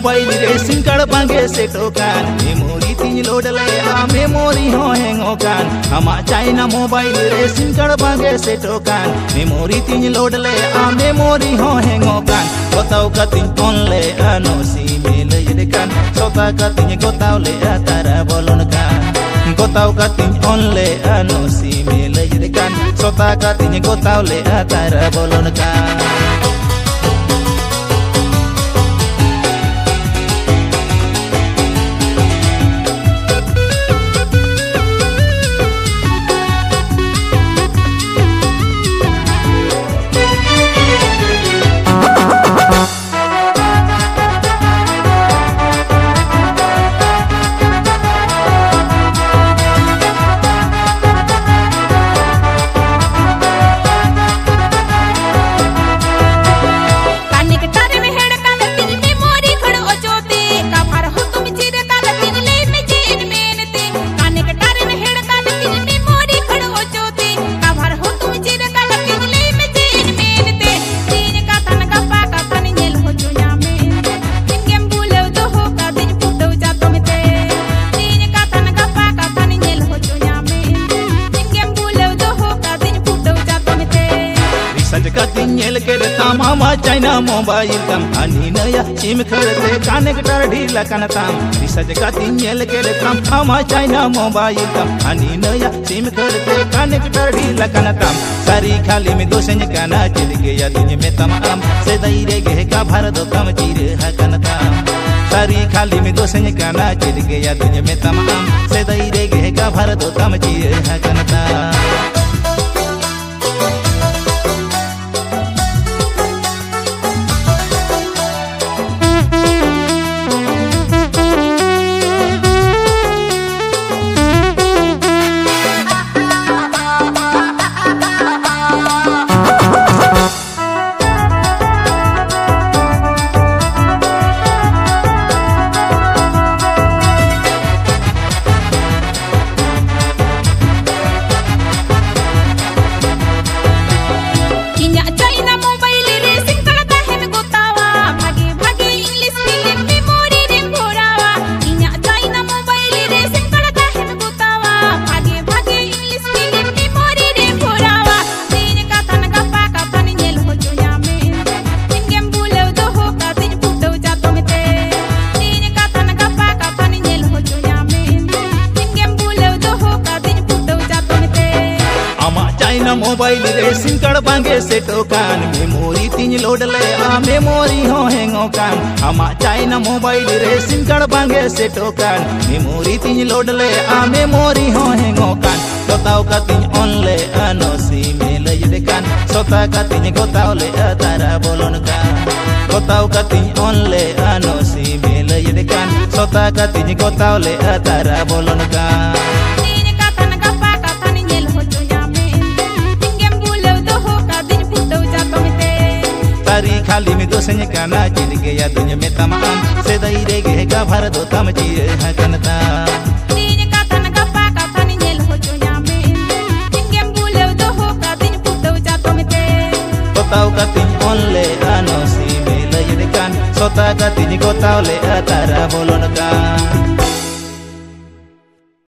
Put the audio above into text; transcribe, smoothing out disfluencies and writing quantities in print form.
mobile रे SIM card बांगे सेटो कान memory तीन load ले आ मेमोरी हो हैंगो कान हमा चाइना मोबाइल रे सिम कार्ड बांगे सेटो कान मेमोरी तीन लोड ले आ मेमोरी हो हैंगो कान गोताव कतिन ऑन ले आ नो सी मेल ये कान सोता कतिन गोताव ले आ तारा बोलन कान गोताव कतिन ऑन ले आ नो सी मेल ये कान सोता कतिन गोताव ले आ तारा बोलन कान Nyel kere tam hama China mobile tam ani naya sim kharte connector ढीला kan tam research kati nyel kere tam hama China mobile tam ani naya sim kharte connector ढीला kan tam sari khali mein dosen kana chil gaya dunye mein tamam se daire ge ka bharat kam chir ha kan tam sari khali mein dosen kana chil gaya dunye mein tamam se daire ge ka bharat kam chir ha kan tam mobile रे SIM card बांगे सेटो कान memory तीन load ले आ memory हो हैंगो कान हमा China mobile रे SIM card बांगे सेटो कान memory तीन load ले आ memory हो हैंगो कान गोताव कतिन ऑन ले आ नो सी मेल ये कान सोता कतिन गोताव ले आ तारा बोलन कान गोताव कतिन ऑन ले आ नो सी मेल ये कान सोता कतिन गोताव ले आ तारा बोलन कान sari khali mein dosen kana chil gaya dunye mein tamam se daire ge ka bharat kam chir ha kan ta tin ka tan ka pa ka tan nyel ho jo ya me tingem bulew do ho ka tin puto ja to me te gotaw ka tin on le ano si me le kan sota ka tin gotaw le tara bolon ka